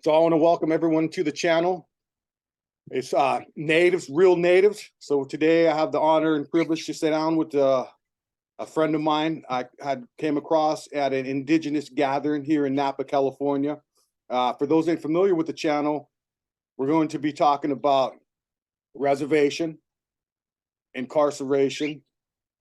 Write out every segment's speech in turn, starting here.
So I want to welcome everyone to the channel. It's natives, real natives. So today I have the honor and privilege to sit down with a friend of mine I had came across at an indigenous gathering here in Napa, California. For those ain't familiar with the channel, we're going to be talking about reservation, incarceration,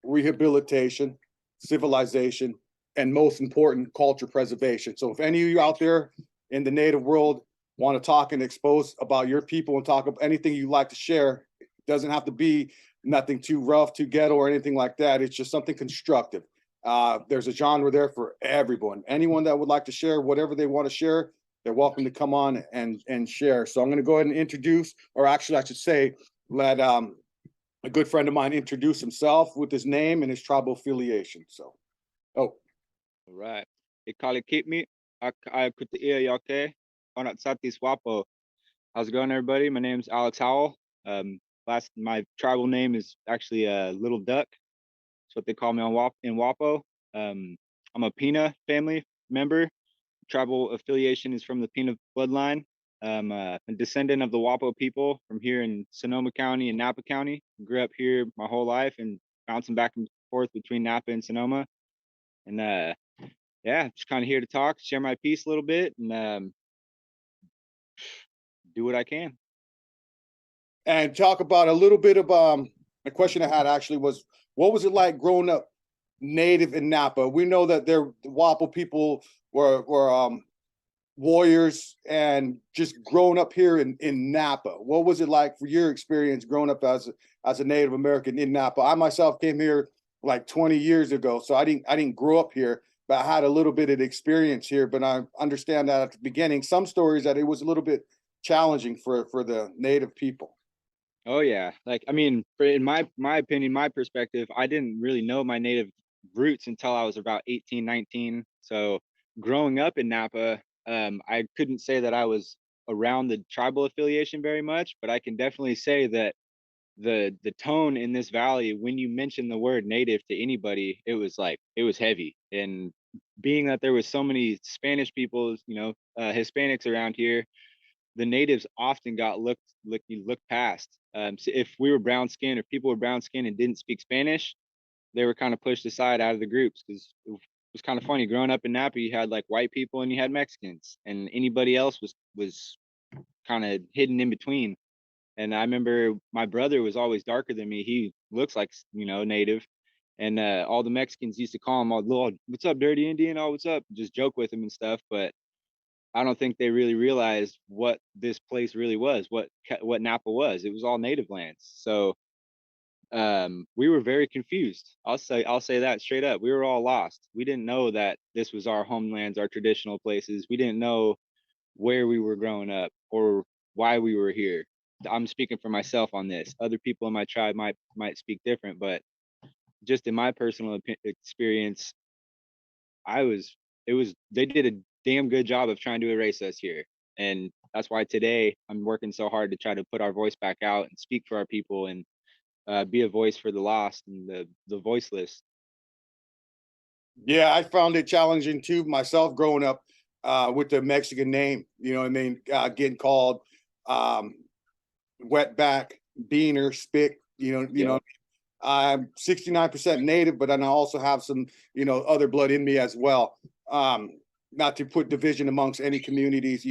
rehabilitation, civilization, and most important, culture preservation. So if any of you out there in the native world want to talk and expose about your people and talk about anything you'd like to share, it doesn't have to be nothing too rough, too ghetto, or anything like that. It's just something constructive. There's a genre there for everyone. Anyone that would like to share whatever they want to share, they're welcome to come on and share. So I'm going to go ahead and introduce, or actually, I should say, let a good friend of mine introduce himself with his name and his tribal affiliation. So, oh, All right. Ikali I could yake on Satis Wappo. How's it going, everybody? My name's Alyx Howell. My tribal name is actually Little Duck. That's what they call me in Wappo. I'm a Pina family member. Tribal affiliation is from the Pina bloodline. I'm a descendant of the Wappo people from here in Sonoma County and Napa County. Grew up here my whole life and bouncing back and forth between Napa and Sonoma. And yeah, just kind of here to talk, share my piece a little bit, and do what I can. and talk about a little bit of the question I had actually was, what was it like growing up native in Napa? We know that the Wappo people were warriors and just growing up here in Napa. What was it like for your experience growing up as a Native American in Napa? I myself came here like 20 years ago, so I didn't grow up here, but I had a little bit of experience here. But I understand that at the beginning, some stories that it was a little bit challenging for the Native people. Oh yeah, like I mean, in my opinion, my perspective, I didn't really know my native roots until I was about 18, 19. So growing up in Napa, I couldn't say that I was around the tribal affiliation very much, but I can definitely say that the tone in this valley when you mention the word native to anybody, it was heavy. And being that there was so many Spanish people, Hispanics around here, the natives often got looked past. So if we were brown skinned, if people were brown skinned and didn't speak Spanish, they were kind of pushed aside out of the groups because it was kind of funny. Growing up in Napa, you had like white people and you had Mexicans, and anybody else was kind of hidden in between. And I remember my brother was always darker than me. He looks like native, and all the Mexicans used to call him, "Oh, what's up, dirty Indian? Oh, what's up?" Just joke with him and stuff. But I don't think they really realized what this place really was, what Napa was. It was all native lands. So we were very confused. I'll say that straight up. We were all lost. We didn't know that this was our homelands, our traditional places. We didn't know where we were growing up or why we were here. I'm speaking for myself on this. Other people in my tribe might speak different, but just in my personal experience, I was it was they did a damn good job of trying to erase us here. And that's why today I'm working so hard to try to put our voice back out and speak for our people and be a voice for the lost and the voiceless. Yeah, I found it challenging too myself growing up with the Mexican name. You know what I mean? Getting called um, wetback, beaner, spick. Yep. I'm 69% native, but then I also have some, other blood in me as well. Not to put division amongst any communities,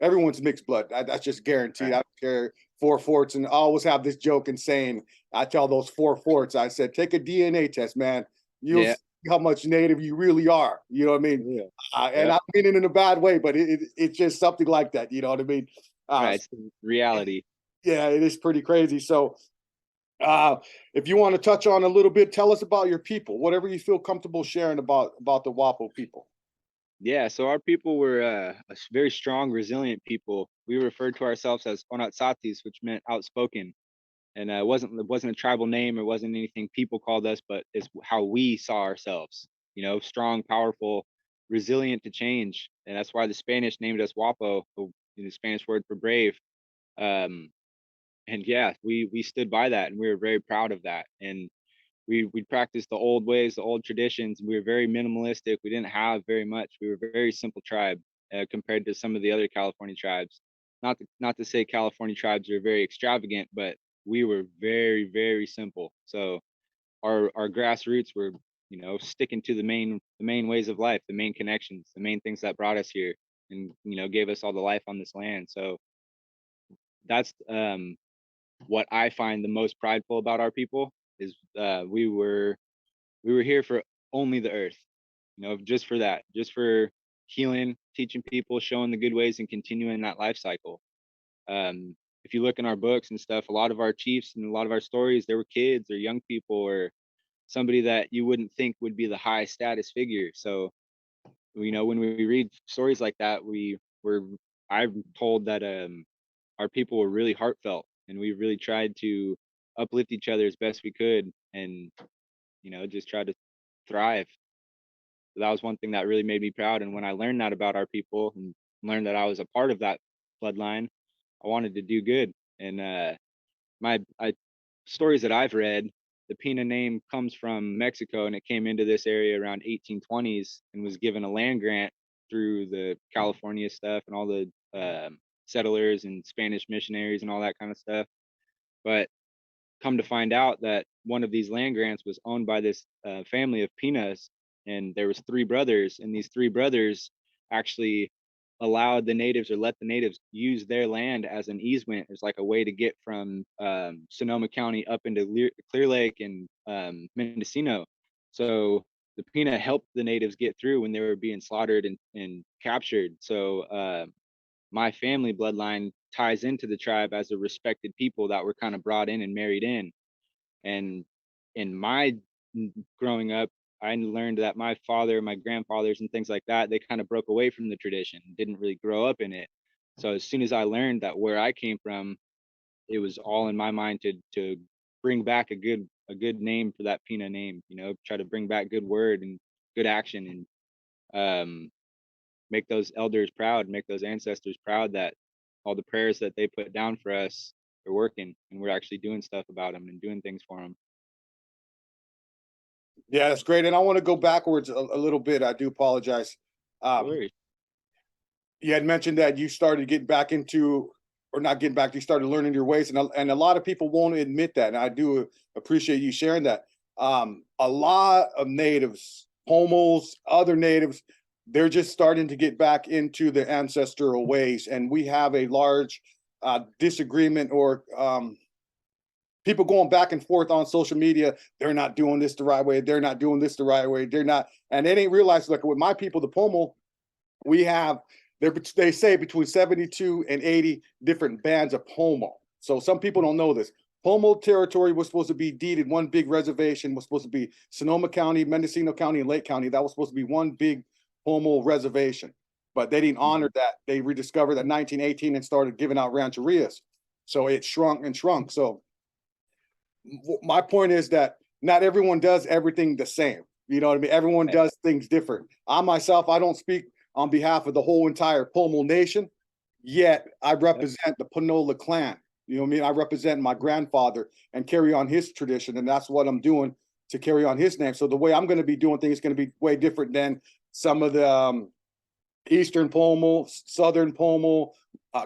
everyone's mixed blood. That's just guaranteed. I Right. don't care. Four forts, and I always have this joke and saying, I tell those four forts, I said, take a DNA test, man. You'll Yeah. see how much native you really are. You know what I mean? Yeah. And Yep. I mean it in a bad way, but it's just something like that. You know what I mean? Right. Uh, It's the reality. yeah, it is pretty crazy. So uh, if you want to touch on a little bit, tell us about your people, whatever you feel comfortable sharing about the Wappo people. Yeah, so our people were very strong, resilient people. We referred to ourselves as Onatsatis, which meant outspoken. And it wasn't a tribal name, it wasn't anything people called us, but it's how we saw ourselves. Strong, powerful, resilient to change. And that's why the Spanish named us Wapo, the Spanish word for brave. Um, and yeah, we stood by that, and we were very proud of that. And we practiced the old ways, the old traditions. We were very minimalistic. We didn't have very much. We were a very simple tribe. compared to some of the other California tribes. Not to say California tribes are very extravagant, but we were very, very simple. So our grassroots were, sticking to the main ways of life, the main connections, the main things that brought us here, and gave us all the life on this land. So that's what I find the most prideful about our people is we were here for only the earth, just for that, just for healing, teaching people, showing the good ways, and continuing that life cycle. If you look in our books and stuff, a lot of our chiefs and a lot of our stories, there were kids or young people or somebody that you wouldn't think would be the high status figure. So, when we read stories like that, I'm told that our people were really heartfelt, and we really tried to uplift each other as best we could, and just try to thrive. So that was one thing that really made me proud. And when I learned that about our people and learned that I was a part of that bloodline, I wanted to do good. And my stories that I've read, the Pina name comes from Mexico, and it came into this area around 1820s and was given a land grant through the California stuff and all the settlers and Spanish missionaries and all that kind of stuff. But come to find out that one of these land grants was owned by this family of Pinas, and there was three brothers, and these three brothers actually allowed the natives or let the natives use their land as an easement, as like a way to get from Sonoma County up into Clear Lake and Mendocino. So the Pina helped the natives get through when they were being slaughtered and captured. So my family bloodline ties into the tribe as a respected people that were kind of brought in and married in. And in my growing up, I learned that my father, my grandfathers, and things like that, they kind of broke away from the tradition, didn't really grow up in it. So as soon as I learned that where I came from, it was all in my mind to bring back a good name for that Pina name. Try to bring back good word and good action, and make those elders proud, make those ancestors proud that all the prayers that they put down for us are working, and we're actually doing stuff about them and doing things for them. Yeah, that's great. And I want to go backwards a little bit. I do apologize. Um, Glory. you had mentioned that you started getting back into, or not getting back, you started learning your ways, and a lot of people won't admit that. And I do appreciate you sharing that. A lot of natives, homos, other natives, they're just starting to get back into their ancestral ways, and we have a large disagreement or people going back and forth on social media. They're not doing this the right way. They're not doing this the right way. They're not, and they didn't realize, like with my people, the Pomo, we have they say between 72 and 80 different bands of Pomo. So some people don't know this. Pomo territory was supposed to be deeded one big reservation, was supposed to be Sonoma County, Mendocino County, and Lake County. That was supposed to be one big Pomo reservation. But they didn't honor that. They rediscovered that in 1918 and started giving out rancherias. So it shrunk and shrunk. So my point is that not everyone does everything the same. You know what I mean? Everyone Right. does things different. I myself, I don't speak on behalf of the whole entire Pomo Nation, yet I Yep. represent the Panola clan. You know what I mean? I represent my grandfather and carry on his tradition, and that's what I'm doing to carry on his name. So the way I'm going to be doing things is going to be way different than some of the Eastern Pomo, Southern Pomo,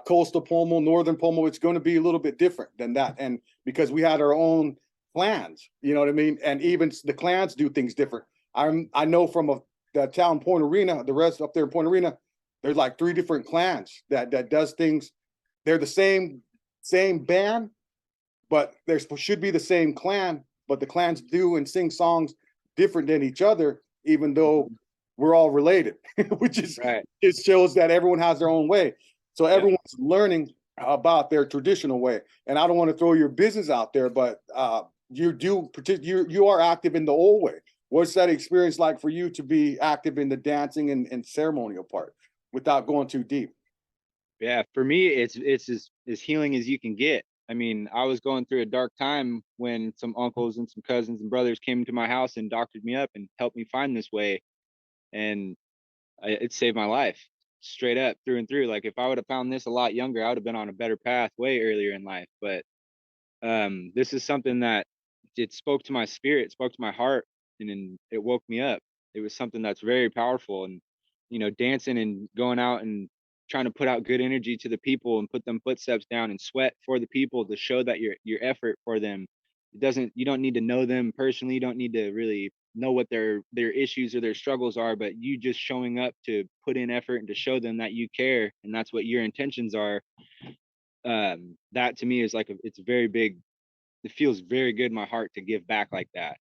Coastal Pomo, Northern Pomo. It's going to be a little bit different than that, and because we had our own clans, you know what I mean, and even the clans do things different. I know from the town Point Arena, the rest up there in Point Arena, there's like three different clans that does things. They're the same band, but there should be the same clan, but the clans do and sing songs different than each other, even though Mhm. we're all related, which is Right. it shows that everyone has their own way. So Yep. everyone's learning about their traditional way. And I don't want to throw your business out there, but you are active in the old way. What's that experience like for you to be active in the dancing and ceremonial part without going too deep? Yeah. For me, it's as healing as you can get. I mean, I was going through a dark time when some uncles and some cousins and brothers came to my house and doctored me up and helped me find this way, and it saved my life straight up through and through. Like if I would have found this a lot younger, I would have been on a better path way earlier in life. But this is something that it spoke to my spirit, spoke to my heart, and then it woke me up. It was something that's very powerful, and dancing and going out and trying to put out good energy to the people and put them footsteps down and sweat for the people to show that your effort for them. You don't need to know them personally. You don't need to really know what their issues or their struggles are, but you just showing up to put in effort and to show them that you care and that's what your intentions are. That to me is like it's very big. It feels very good in my heart to give back like that.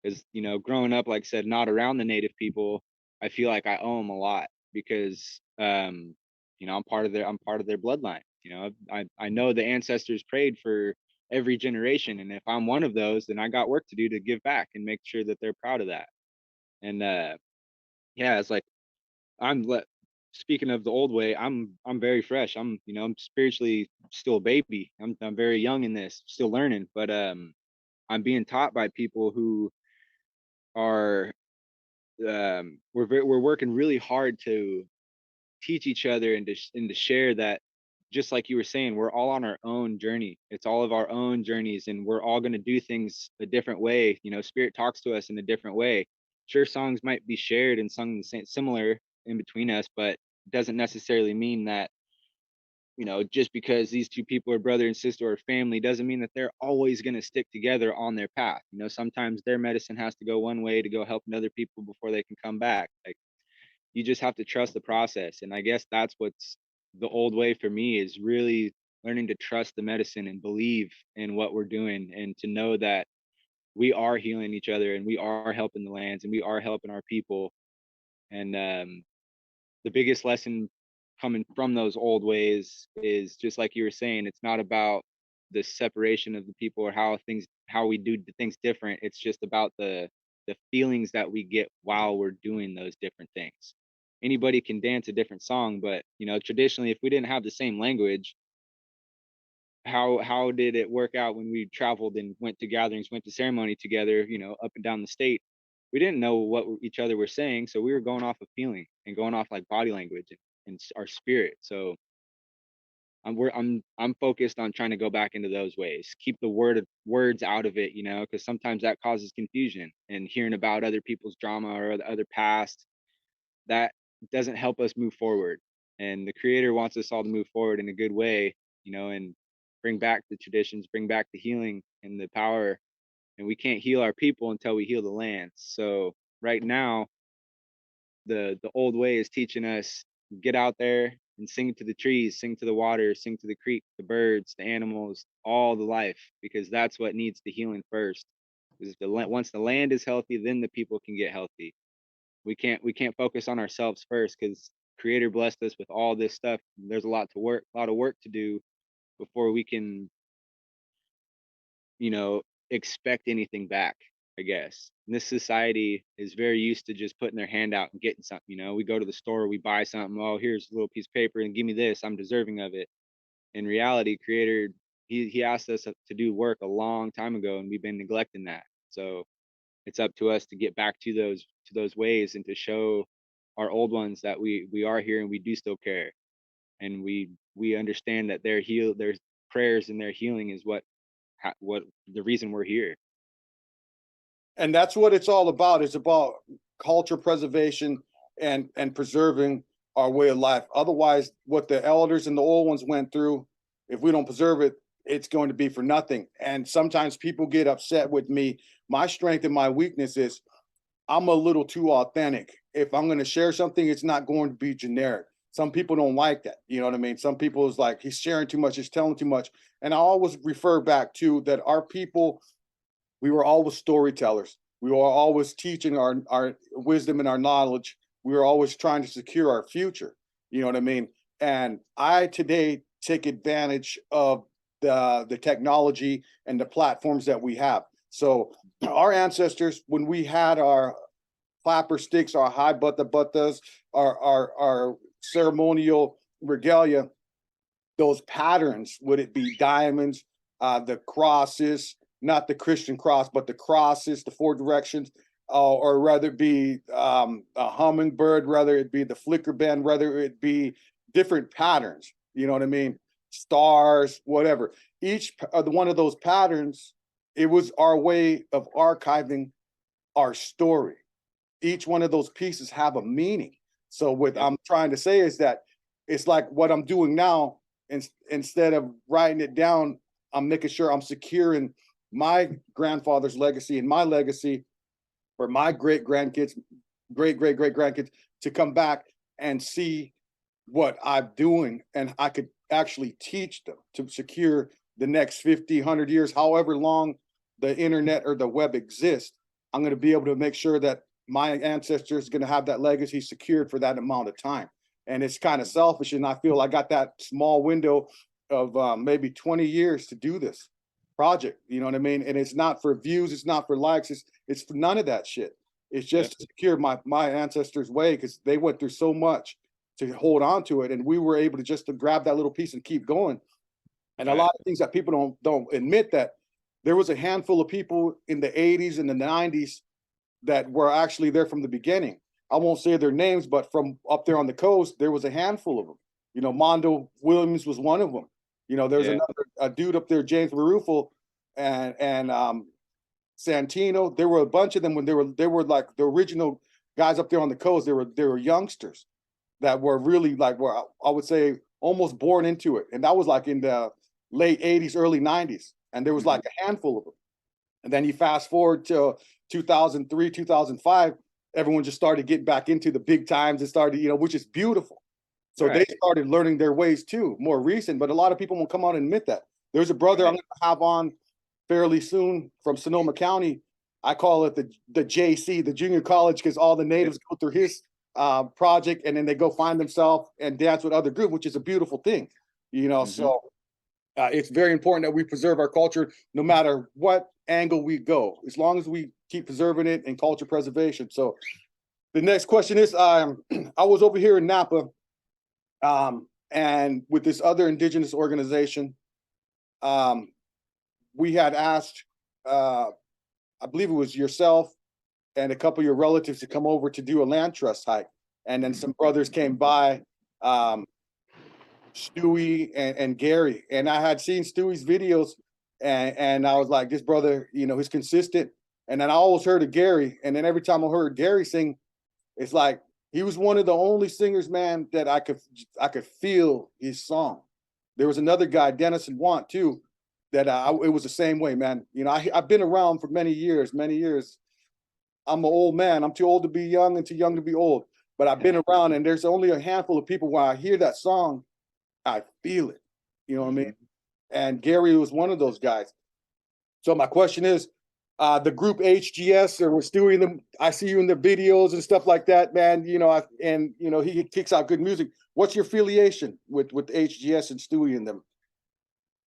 Because growing up, like I said, not around the native people, I feel like I owe them a lot because I'm part of their bloodline. I know the ancestors prayed for every generation, and if I'm one of those, then I got work to do to give back and make sure that they're proud of that. And yeah, it's like I'm let speaking of the old way, I'm very fresh. I'm spiritually still a baby. I'm very young in this, still learning, but I'm being taught by people who are we're working really hard to teach each other and to share that, just like you were saying, we're all on our own journey. It's all of our own journeys, and we're all going to do things a different way. Spirit talks to us in a different way. Sure, songs might be shared and sung similar in between us, but it doesn't necessarily mean that just because these two people are brother and sister or family doesn't mean that they're always going to stick together on their path. Sometimes their medicine has to go one way to go helping other people before they can come back. Like, you just have to trust the process. And I guess that's what's the old way for me, is really learning to trust the medicine and believe in what we're doing, and to know that we are healing each other and we are helping the lands and we are helping our people. And the biggest lesson coming from those old ways is, just like you were saying, it's not about the separation of the people or how we do things different. It's just about the feelings that we get while we're doing those different things. Anybody can dance a different song, but traditionally, if we didn't have the same language, how did it work out when we traveled and went to gatherings, went to ceremony together, up and down the state? We didn't know what each other were saying, so we were going off of feeling and going off like body language and our spirit. So I'm focused on trying to go back into those ways, keep the words out of it, because sometimes that causes confusion, and hearing about other people's drama or the other past, that doesn't help us move forward. And the creator wants us all to move forward in a good way, and bring back the traditions, bring back the healing and the power. And we can't heal our people until we heal the land. So right now, the old way is teaching us, get out there and sing to the trees, sing to the water, sing to the creek, the birds, the animals, all the life, because that's what needs the healing first. Because once the land is healthy, then the people can get healthy. We can't focus on ourselves first, because creator blessed us with all this stuff. There's a lot of work to do before we can expect anything back, I guess. And this society is very used to just putting their hand out and getting something. We go to the store, we buy something. Oh, here's a little piece of paper and give me this. I'm deserving of it. In reality, creator, he asked us to do work a long time ago, and we've been neglecting that. So it's up to us to get back to those ways, and to show our old ones that we are here and we do still care. And we understand that their prayers and their healing is what the reason we're here. And that's what it's all about. It's about culture preservation and preserving our way of life. Otherwise, what the elders and the old ones went through, if we don't preserve it, it's going to be for nothing. And sometimes people get upset with me. My strength and my weakness is I'm a little too authentic. If I'm going to share something, it's not going to be generic. Some people don't like that. You know what I mean? Some people is like, he's sharing too much, he's telling too much. And I always refer back to that our people, we were always storytellers. We were always teaching our wisdom and our knowledge. We were always trying to secure our future. You know what I mean? And I today take advantage of the technology and the platforms that we have. So our ancestors, when we had our clapper sticks, our high buttas, our ceremonial regalia, those patterns, would it be diamonds, the crosses, not the Christian cross, but the crosses, the four directions, or rather it be a hummingbird, whether it be the flicker band, whether it be different patterns, you know what I mean? Stars, whatever. Each one of those patterns, it was our way of archiving our story. Each one of those pieces have a meaning. So what Yep. I'm trying to say is that it's like what I'm doing now, instead of writing it down, I'm making sure I'm securing my grandfather's legacy and my legacy for my great grandkids, great grandkids to come back and see what I'm doing, and I could actually teach them to secure the next 50, 100 years, however long the internet or the web exists. I'm going to be able to make sure that my ancestors are going to have that legacy secured for that amount of time. And it's kind of selfish, and I feel I got that small window of maybe 20 years to do this project. You know what I mean? And it's not for views, it's not for likes, it's for none of that shit. It's Yep. just to secure my ancestors' way, because they went through so much to hold on to it, and we were able to just to grab that little piece and keep going. And a Right. lot of things that people don't admit, that there was a handful of people in the 80s and the 90s that were actually there from the beginning. I won't say their names, but from up there on the coast, there was a handful of them. You know, Mondo Williams was one of them. You know, there's Yeah. another a dude up there, James Marufel, and Santino. There were a bunch of them when they were like the original guys up there on the coast. They were youngsters that were really like, were, I would say, almost born into it. And that was like in the late 80s, early 90s. And there was like Mhm. a handful of them. And then you fast forward to 2003, 2005, everyone just started getting back into the big times and started, which is beautiful. So they Right. started learning their ways too, more recent, but a lot of people won't come out and admit that. There's a brother I'm Right. going to have on fairly soon from Sonoma County. I call it the JC, the junior college, because all the Yep. natives go through his project, and then they go find themselves and dance with other group, which is a beautiful thing. Mhm. So it's very important that we preserve our culture no matter what angle we go, as long as we keep preserving it and culture preservation. So the next question is, I was over here in Napa, and with this other indigenous organization, um, we had asked, uh, I believe it was yourself and a couple of your relatives to come over to do a land trust hike. And then some brothers came by, um, Stewie and Gary. And I had seen Stewie's videos, and I was like, this brother, he's consistent. And then I always heard of Gary. And then every time I heard Gary sing, it's like he was one of the only singers, man, that I could feel his song. There was another guy, Dennis and Want, too, that it was the same way, man. I've been around for many years, many years. I'm an old man. I'm too old to be young and too young to be old. But I've been around, and there's only a handful of people, when I hear that song, I feel it. You know what I mean? Mhm. And Gary was one of those guys. So my question is, the group HGS, or we're still in them. I see you in the videos and stuff like that, man. He kicks out good music. What's your affiliation with HGS and Stewie and them?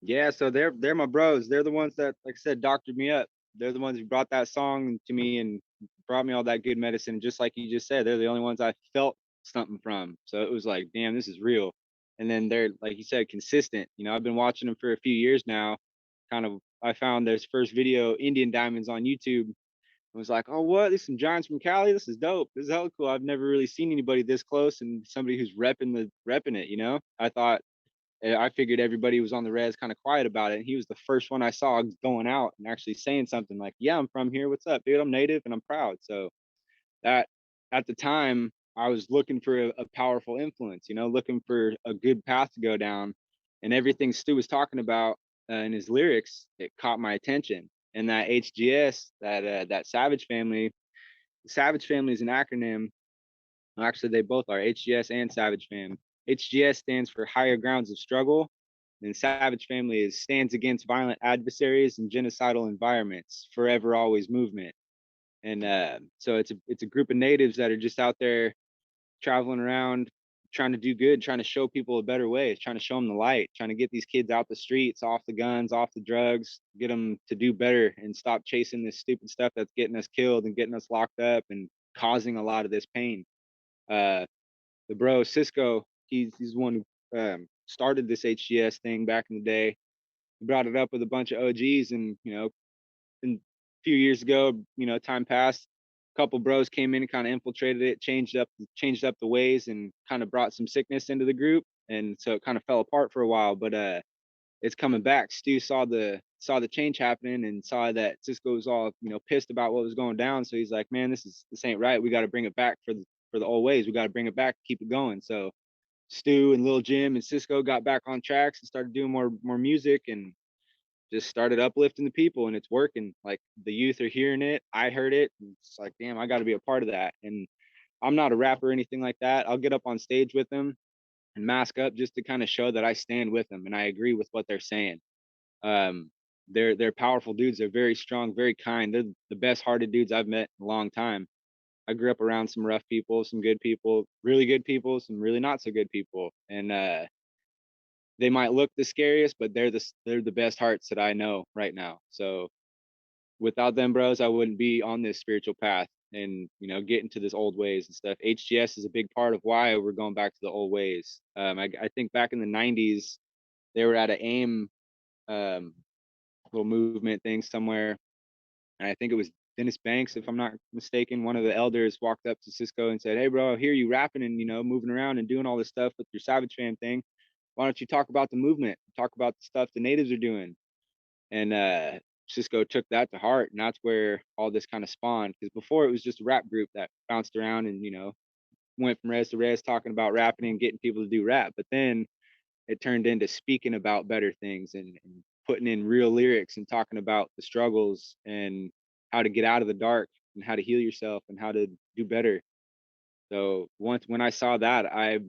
Yeah, so they're my bros. They're the ones that, like I said, doctored me up. They're the ones who brought that song to me and brought me all that good medicine. Just like you just said, they're the only ones I felt something from. So it was like, damn, this is real. And then they're, like you said, consistent. I've been watching them for a few years now. Kind of, I found their first video, Indian Diamonds, on YouTube. I was like, oh, what? There's some giants from Cali. This is dope. This is hella cool. I've never really seen anybody this close and somebody who's repping it. I thought, I figured everybody was on the res kind of quiet about it. And he was the first one I saw going out and actually saying something like, yeah, I'm from here. What's up, dude? I'm native and I'm proud. So that, at the time, I was looking for a powerful influence, looking for a good path to go down. And everything Stu was talking about in his lyrics, it caught my attention. And that HGS, that Savage Family is an acronym. Well, actually, they both are, HGS and Savage Fam. HGS stands for Higher Grounds of Struggle, and Savage Family stands against violent adversaries and genocidal environments. Forever, always movement. And so it's a group of natives that are just out there traveling around, trying to do good, trying to show people a better way, trying to show them the light, trying to get these kids out the streets, off the guns, off the drugs, get them to do better and stop chasing this stupid stuff that's getting us killed and getting us locked up and causing a lot of this pain. Uh, the bro Cisco, he's the one who started this HGS thing back in the day. He brought it up with a bunch of OGs, and a few years ago, time passed. A couple bros came in and kind of infiltrated it, changed up the ways, and kind of brought some sickness into the group, and so it kind of fell apart for a while. But it's coming back. Stu saw the change happening and saw that Cisco was all pissed about what was going down. So he's like, man, this ain't right. We got to bring it back for the old ways. We got to bring it back, keep it going. So Stu and Lil Jim and Cisco got back on tracks and started doing more music and just started uplifting the people, and it's working. Like the youth are hearing it. I heard it. And it's like, damn, I got to be a part of that. And I'm not a rapper or anything like that. I'll get up on stage with them and mask up just to kind of show that I stand with them and I agree with what they're saying. Um, they're powerful dudes. They're very strong, very kind. They're the best hearted dudes I've met in a long time. I grew up around some rough people, some good people, really good people, some really not so good people. And they might look the scariest, but they're the best hearts that I know right now. So without them bros, I wouldn't be on this spiritual path and getting to this old ways and stuff. HGS is a big part of why we're going back to the old ways. I think back in the 90s, they were at an AIM little movement thing somewhere. And I think it was Dennis Banks, if I'm not mistaken. One of the elders walked up to Cisco and said, "Hey bro, I hear you rapping and moving around and doing all this stuff with your Savage Fam thing. Why don't you talk about the movement? Talk about the stuff the natives are doing?" And Cisco took that to heart, and that's where all this kind of spawned. Because before it was just a rap group that bounced around and went from res to res talking about rapping and getting people to do rap. But then it turned into speaking about better things and putting in real lyrics and talking about the struggles and how to get out of the dark and how to heal yourself and how to do better. So when I saw that, I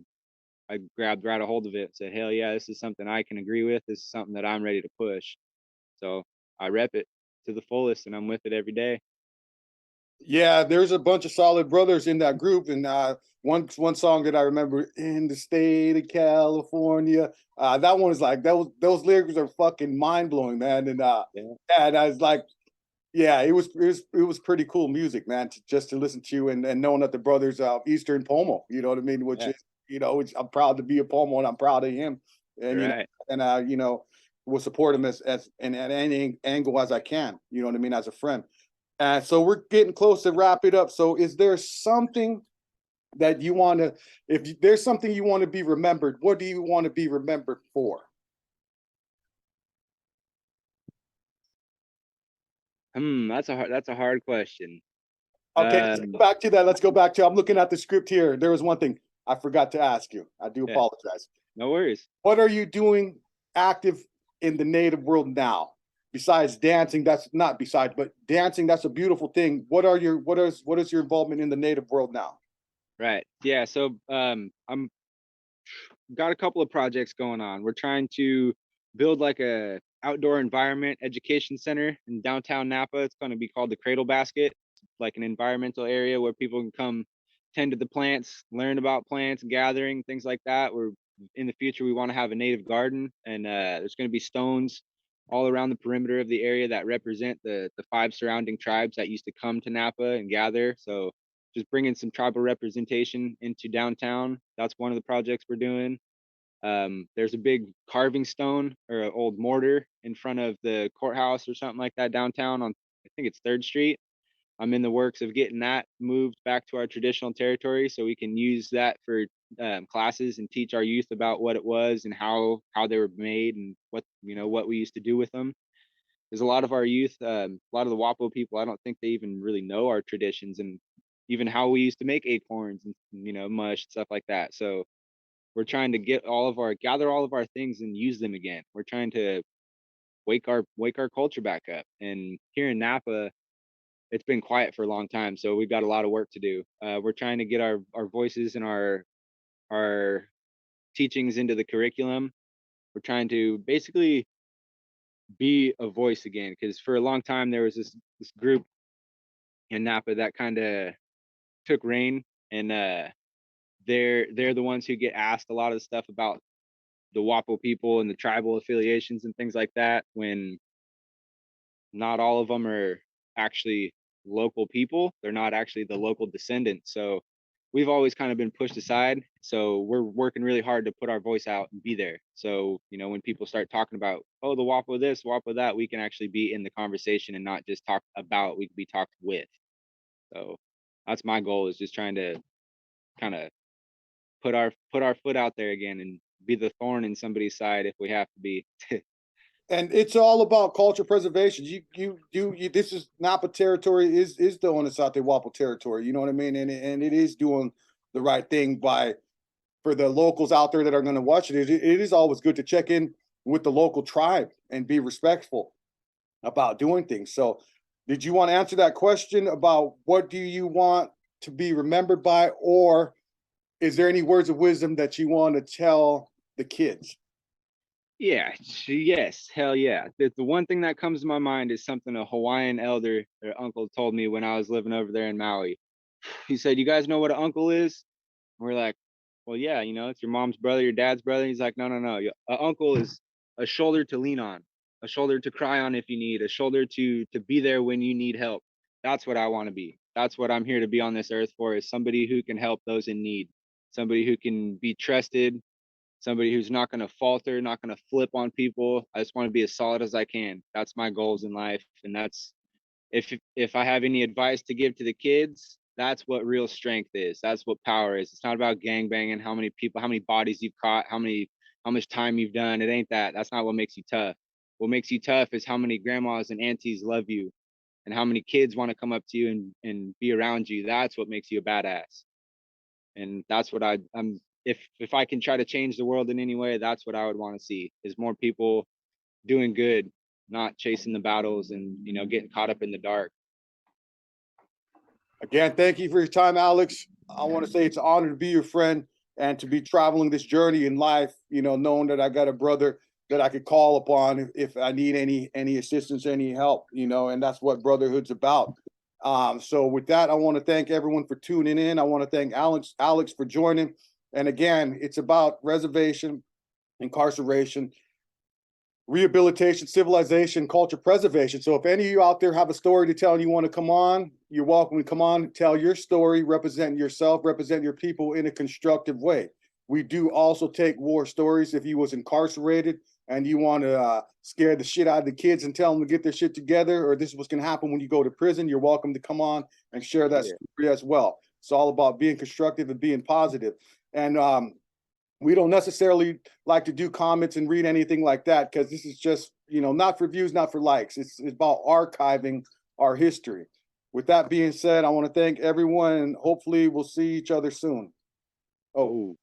grabbed right a hold of it and said, hell yeah, this is something I can agree with. This is something that I'm ready to push. So I rep it to the fullest and I'm with it every day. Yeah, there's a bunch of solid brothers in that group, and one song that I remember, "In the State of California," that one is like those lyrics are fucking mind blowing, man. And Yeah. and I was like, yeah, it was pretty cool music, man. Just to listen to you and knowing that the brothers Eastern Pomo, you know what I mean, which Yeah. is which I'm proud to be a Pomo and I'm proud of him, and Right. will support him as and at any angle as I can, you know what I mean, as a friend. So we're getting close to wrap it up. So is there something that you want to, if there's something you want to be remembered, what do you want to be remembered for? That's a hard question. Okay, let's go back to that. Let's go back to, I'm looking at the script here. There was one thing I forgot to ask you. I do Yeah, apologize. no worries. What are you doing active in the native world now? Besides dancing, that's not besides, but dancing, that's a beautiful thing. What is your involvement in the native world now? Right. Yeah. So I'm got a couple of projects going on. We're trying to build like a outdoor environment education center in downtown Napa. It's going to be called the Cradle Basket, like an environmental area where people can come tend to the plants, learn about plants, gathering, things like that. We're in the future we want to have a native garden, and there's going to be stones all around the perimeter of the area that represent the 5 surrounding tribes that used to come to Napa and gather. So just bringing some tribal representation into downtown. That's one of the projects we're doing. There's a big carving stone or an old mortar in front of the courthouse or something like that downtown on, I think it's 3rd Street. I'm in the works of getting that moved back to our traditional territory so we can use that for classes and teach our youth about what it was and how they were made and what we used to do with them. There's a lot of our youth, a lot of the Wappo people, I don't think they even really know our traditions and even how we used to make acorns and mush, stuff like that. So we're trying to gather all of our things and use them again. We're trying to wake our culture back up. And here in Napa, it's been quiet for a long time, so we've got a lot of work to do. We're trying to get our voices and our teachings into the curriculum. We're trying to basically be a voice again, because for a long time there was this group in Napa that kind of took reign, and they're the ones who get asked a lot of the stuff about the Wappo people and the tribal affiliations and things like that, when not all of them are actually local people. They're not actually the local descendants. So we've always kind of been pushed aside. So we're working really hard to put our voice out and be there. So, when people start talking about, oh, the Wappo this, Wappo that, we can actually be in the conversation and not just talk about, we can be talked with. So that's my goal, is just trying to kind of put our foot out there again and be the thorn in somebody's side if we have to be. And it's all about culture preservation. This is Napa territory, is the Onisate Wapo territory. You know what I mean? And it is doing the right thing for the locals out there that are going to watch it. It is always good to check in with the local tribe and be respectful about doing things. So did you want to answer that question about what do you want to be remembered by, or is there any words of wisdom that you want to tell the kids? Yeah, yes, hell yeah. The one thing that comes to my mind is something a Hawaiian elder or uncle told me when I was living over there in Maui. He said, "You guys know what an uncle is?" And we're like, "Well, yeah, it's your mom's brother, your dad's brother." He's like, "No, no, no. An uncle is a shoulder to lean on, a shoulder to cry on if you need, a shoulder to be there when you need help." That's what I want to be. That's what I'm here to be on this earth for, is somebody who can help those in need, somebody who can be trusted, somebody who's not going to falter, not going to flip on people. I just want to be as solid as I can. That's my goals in life. And that's, if I have any advice to give to the kids, that's what real strength is. That's what power is. It's not about gang banging, how many people, how many bodies you've caught, how much time you've done. It ain't that. That's not what makes you tough. What makes you tough is how many grandmas and aunties love you, and how many kids want to come up to you and be around you. That's what makes you a badass. And that's what I'm, if I can try to change the world in any way, that's what I would want to see, is more people doing good, not chasing the battles and getting caught up in the dark. Again, thank you for your time, Alyx. I want to say it's an honor to be your friend and to be traveling this journey in life, knowing that I got a brother that I could call upon if I need any assistance, any help, and that's what brotherhood's about. So with that, I want to thank everyone for tuning in. I want to thank Alyx for joining. And again, it's about reservation, incarceration, rehabilitation, civilization, culture preservation. So if any of you out there have a story to tell and you want to come on, you're welcome to come on, tell your story, represent yourself, represent your people in a constructive way. We do also take war stories. If you was incarcerated and you want to scare the shit out of the kids and tell them to get their shit together, or this is what's going to happen when you go to prison, you're welcome to come on and share that story as well. It's all about being constructive and being positive. And we don't necessarily like to do comments and read anything like that, because this is just, not for views, not for likes. It's about archiving our history. With that being said, I want to thank everyone, and hopefully we'll see each other soon. Oh.